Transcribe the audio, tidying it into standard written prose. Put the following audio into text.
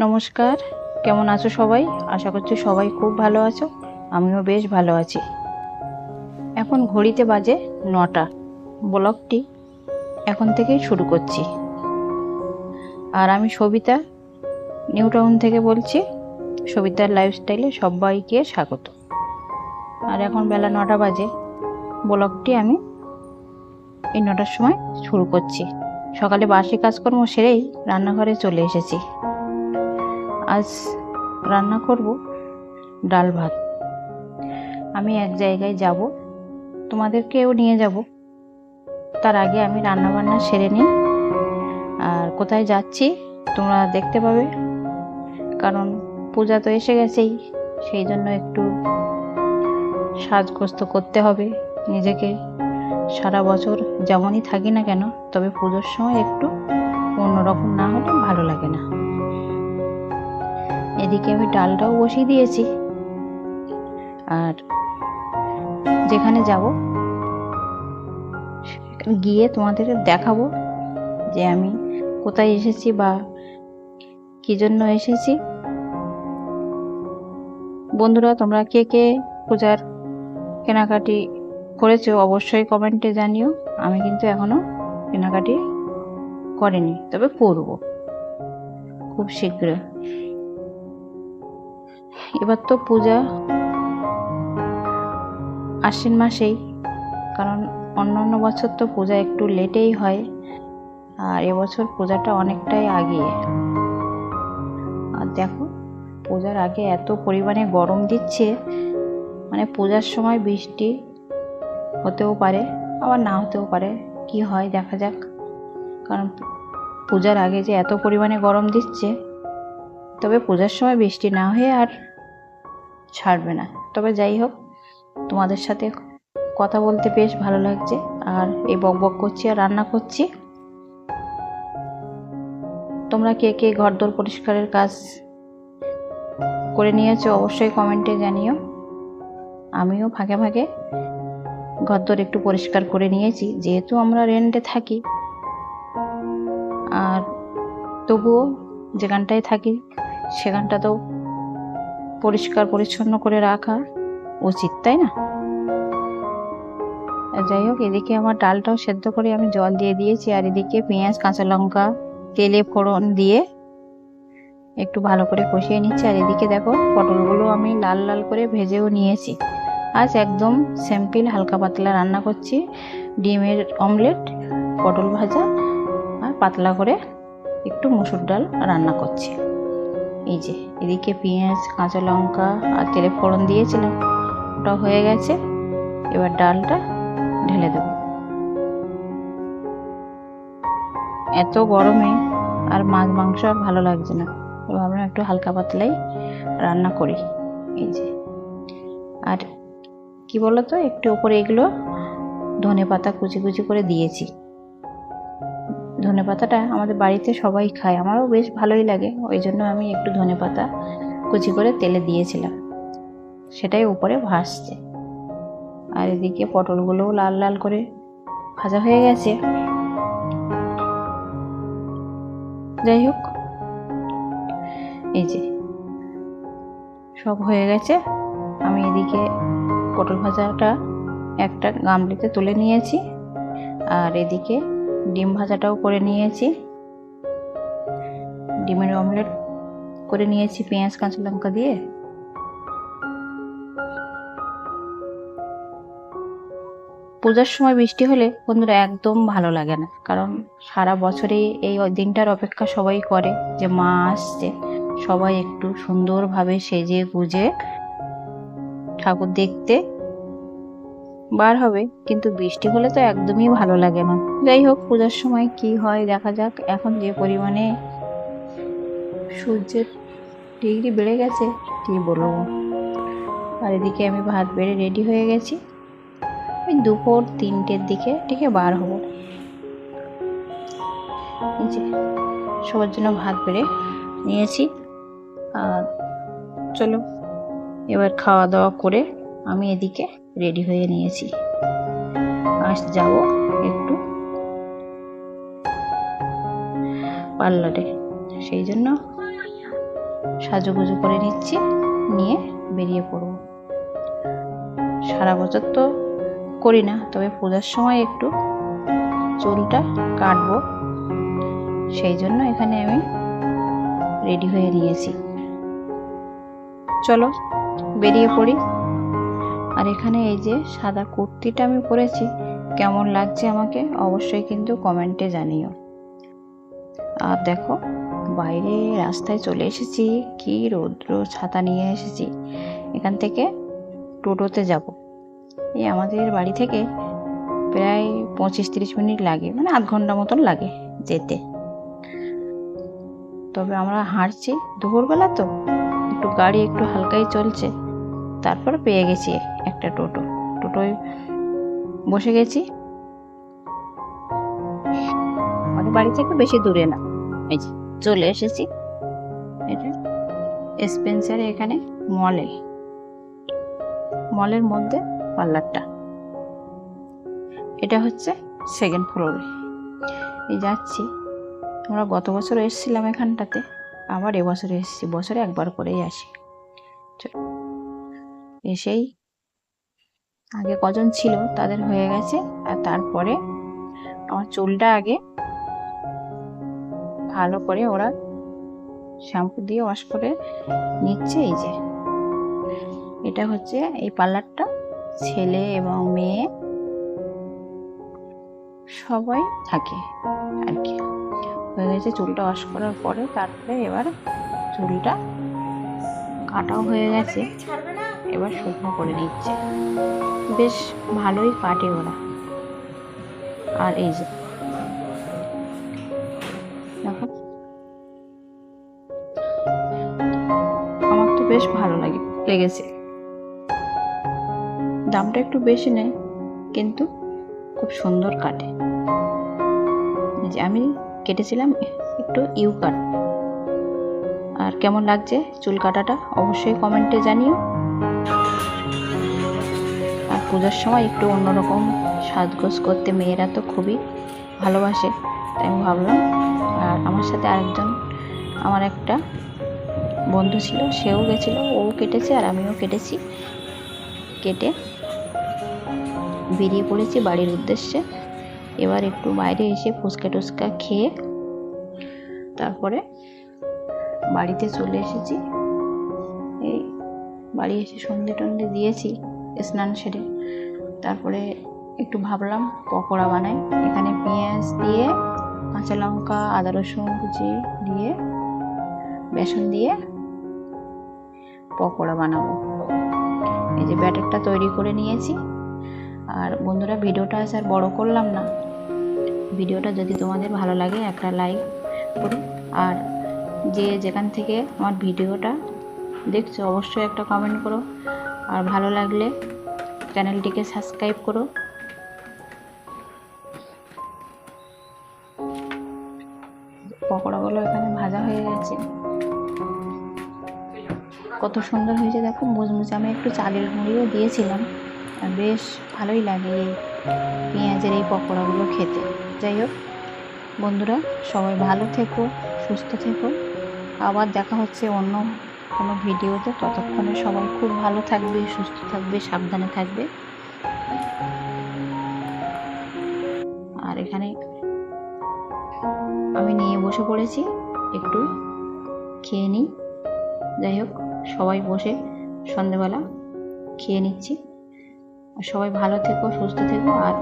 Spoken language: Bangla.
নমস্কার, কেমন আছো সবাই? আশা করছি সবাই খুব ভালো আছো। আমিও বেশ ভালো আছি। এখন ঘড়িতে বাজে 9টা। ব্লগটি এখন থেকেই শুরু করছি। আর আমি সবিতা, নিউ টাউন থেকে বলছি। সবিতার লাইফস্টাইলে সবাইকে স্বাগত। আর এখন বেলা 9টা বাজে। ব্লগটি আমি এই 9টার সময় শুরু করছি। সকালে বাসি কাজকর্ম সেরেই রান্নাঘরে চলে এসেছি। আজ রান্না করব ডাল ভাত। আমি এক জায়গায় যাব, তোমাদেরকেও নিয়ে যাব। তার আগে আমি রান্না বান্না সেরে নিই। আর কোথায় যাচ্ছি তোমরা দেখতে পাবে, কারণ পূজা তো এসে গেছেই। সেই জন্য একটু সাজগোজ তো করতে হবে নিজেকে। সারা বছর যেমনই থাকি না কেন, তবে পুজোর সময় একটু অন্যরকম না হলে ভালো লাগে না। এদিকে আমি ডালটাও বসিয়ে দিয়েছি। আর যেখানে যাব গিয়ে তোমাদের দেখাবো যে আমি কোথায় এসেছি বা কি জন্য এসেছি। বন্ধুরা, তোমরা কে কে পূজার কেনাকাটি করেছো অবশ্যই কমেন্টে জানিও। আমি কিন্তু এখনো কেনাকাটি করিনি, তবে করব খুব শীঘ্র। এবার তো পূজা আশ্বিন মাসেই, কারণ অন্য বছর তো পূজা একটু লেটেই হয়, আর এবছর পূজাটা অনেকটাই আগিয়ে। আর দেখো, পূজার আগে এত পরিমাণে গরম দিচ্ছে, মানে পূজার সময় বৃষ্টি হতেও পারে, আবার না হতেও পারে। কি হয় দেখা যাক। কারণ পূজার আগে যে এত পরিমাণে গরম দিচ্ছে, তবে পূজার সময় বৃষ্টি না হয়ে আর ছাড়বে না। তবে যাই হোক, তোমাদের সাথে কথা বলতে বেশ ভালো লাগছে। আর এই বকবক করছি আর রান্না করছি। তোমরা কে কে ঘরদোর পরিষ্কারের কাজ করে নিয়েছো অবশ্যই কমেন্টে জানিও। আমিও ফাঁকে ফাঁকে ঘরদোর একটু পরিষ্কার করে নিয়েছি, যেহেতু আমরা রেন্টে থাকি। আর তবুও যেখানটায় থাকি সেখানটা তো পরিষ্কার পরিচ্ছন্ন করে রাখা উচিত, তাই না? যাই হোক, এদিকে আমার ডালটাও সেদ্ধ করে আমি জল দিয়ে দিয়েছি। আর এদিকে পেঁয়াজ, কাঁচা লঙ্কা তেলে ফোড়ন দিয়ে একটু ভালো করে কষিয়ে নিচ্ছি। আর এদিকে দেখো, পটলগুলো আমি লাল লাল করে ভেজেও নিয়েছি। আজ একদম সিম্পল হালকা পাতলা রান্না করছি। ডিমের অমলেট, পটল ভাজা আর পাতলা করে একটু মুসুর ডাল রান্না করছি। এই যে এদিকে পেঁয়াজ, কাঁচা লঙ্কা আর তেলে ফোড়ন দিয়েছিলাম, ওটা হয়ে গেছে। এবার ডালটা ঢেলে দেব। এত গরমে আর মাছ মাংস আর ভালো লাগছে না, ভাবলাম একটু হালকা পাতলাই রান্না করি। এই যে, আর কি বলতো, একটু উপরে এগুলো ধনে পাতা কুচি কুচি করে দিয়েছি। ধনে পাতাটা আমাদের বাড়িতে সবাই খায়, আমারও বেশ ভালোই লাগে। ওই জন্য আমি একটু ধনে পাতা কুচি করে তেলে দিয়েছিলাম, সেটাই উপরে ভাসছে। আর এদিকে পটলগুলোও লাল লাল করে ভাজা হয়ে গেছে। যাই হোক, এই যে সব হয়ে গেছে। আমি এদিকে পটল ভাজাটা একটা গামলিতে তুলে নিয়েছি। আর এদিকে ডিম ভাজাটাও করে নিয়েছি। ডিমের অমলেট করে নিয়েছি পেঁয়াজ কাঁচা লঙ্কা দিয়ে। পূজার সময় বৃষ্টি হলে বন্ধুরা একদম ভালো লাগে না, কারণ সারা বছরেই এই দিনটার অপেক্ষা সবাই করে যে মা আসছে, সবাই একটু সুন্দরভাবে সেজে গুজে ঠাকুর দেখতে বার হবে। কিন্তু বৃষ্টি হলে তো একদমই ভালো লাগে না। যাই হোক, পূজার সময় কি হয় দেখা যাক। এখন যে পরিমাণে সূর্যের ডিগ্রি বেড়ে গেছে কি বলবো। আর এদিকে আমি ভাত বেড়ে রেডি হয়ে গেছি। ওই দুপুর 3টের দিকে ঠিক বার হব। সবার জন্য ভাত বেড়ে নিয়েছি। আর চলো এবার খাওয়া দাওয়া করে আমি এদিকে রেডি হয়ে নিয়েছি। আজ যাব একটু পার্লারে, সেই জন্য সাজুগুজু করে নিচ্ছি, নিয়ে বেরিয়ে পড়ব। সারা বছর তো করি না, তবে পূজার সময় একটু চুলটা কাটবো, সেই জন্য এখানে আমি রেডি হয়ে নিয়েছি। চলো বেরিয়ে পড়ি। আর এখানে এই যে সাদা কুর্তিটা আমি পরেছি, কেমন লাগছে আমাকে অবশ্যই কিন্তু কমেন্টে জানিও। আর দেখো বাইরে রাস্তায় চলে এসেছি, কি রৌদ্র, ছাতা নিয়ে এসেছি। এখান থেকে টোটোতে যাব। এই আমাদের বাড়ি থেকে প্রায় 25-30 মিনিট লাগে, মানে আধ ঘন্টা মতন লাগে যেতে। তবে আমরা হাঁটছি, দুপুরবেলা তো একটু গাড়ি একটু হালকাই চলছে। তারপর পেয়ে গেছি একটা টোটোয় বসে গেছি। আমাদের বাড়ি থেকে বেশি দূরে না, এই যে চলে এসেছি। এটা স্পেন্সারে, এখানে মলের মধ্যে পার্লারটা। এটা হচ্ছে 2nd ফ্লোরে। এই যাচ্ছি। আমরা গত বছর এসেছিলাম এখানটাতে, আবার এবছরে এসেছি, বছরে একবার করেই আসি। এসেই আগে কজন ছিল তাদের হয়ে গেছে, আর তারপরে আমার চুলটা আগে ভালো করে ওরা শ্যাম্পু দিয়ে ওয়াশ করে নিচ্ছে। এই যে এটা হচ্ছে এই পার্লারটা, ছেলে এবং মেয়ে সবাই থাকে আর কি। হয়ে গেছে চুলটা ওয়াশ করার পরে, তারপরে এবার চুলটা কাটাও হয়ে গেছে, এবার শুকনো করে নিচ্ছে। বেশ ভালোই কাটে ওরা। আর এই যে দেখো, আমার তো বেশ ভালো লেগেছে। দামটা একটু বেশি নেয়, কিন্তু খুব সুন্দর কাটে। যে আমি কেটেছিলাম একটু ইউ কাট। আর কেমন লাগছে চুল কাটাটা অবশ্যই কমেন্টে জানিও। আর পূজার সময় একটু অন্যরকম সাজগোজ করতে মেয়েরা তো খুবই ভালোবাসে, তাই আমি ভাবলাম। আর আমার সাথে আরেকজন, আমার একটা বন্ধু ছিল, সেও গেছিল, ও কেটেছে আর আমিও কেটেছি। কেটে বেরিয়ে পড়েছি বাড়ির উদ্দেশ্যে। এবার একটু বাইরে এসে ফুচকা টুচকা খেয়ে তারপরে বাড়িতে চলে এসেছি। এই বাড়ি এসে সন্ধে টন্ধে দিয়েছি স্নান সেরে। তারপরে একটু ভাবলাম পকোড়া বানাই। এখানে পেঁয়াজ দিয়ে, কাঁচা লঙ্কা, আদা রসুন কুচি দিয়ে, বেসন দিয়ে পকোড়া বানাবো। এই যে ব্যাটারটা তৈরি করে নিয়েছি। আর বন্ধুরা, ভিডিওটা আজ আর বড় করলাম না। ভিডিওটা যদি তোমাদের ভালো লাগে একটা লাইক করো, আর যে যেখান থেকে আমার ভিডিওটা দেখছো অবশ্যই একটা কমেন্ট করো, আর ভালো লাগলে চ্যানেলটিকে সাবস্ক্রাইব করো। পকোড়াগুলো এখানে ভাজা হয়ে গেছে, কত সুন্দর হয়েছে দেখো, মুচমুচে। আমি একটু চালের গুঁড়িও দিয়েছিলাম, আর বেশ ভালোই লাগে এই পেঁয়াজের এই পকোড়াগুলো খেতে। যাই হোক বন্ধুরা, সবাই ভালো থেকো, সুস্থ থেকো। আবার দেখা হচ্ছে অন্য কোনো ভিডিওতে। ততক্ষণে সবাই খুব ভালো থাকবে, সুস্থ থাকবে, সাবধানে থাকবে। আর এখানে আমি নিয়ে বসে পড়েছি, একটু খেয়ে নিই। যাই হোক, সবাই বসে সন্ধেবেলা খেয়ে নিচ্ছি। আর সবাই ভালো থেকো, সুস্থ থেকো। আর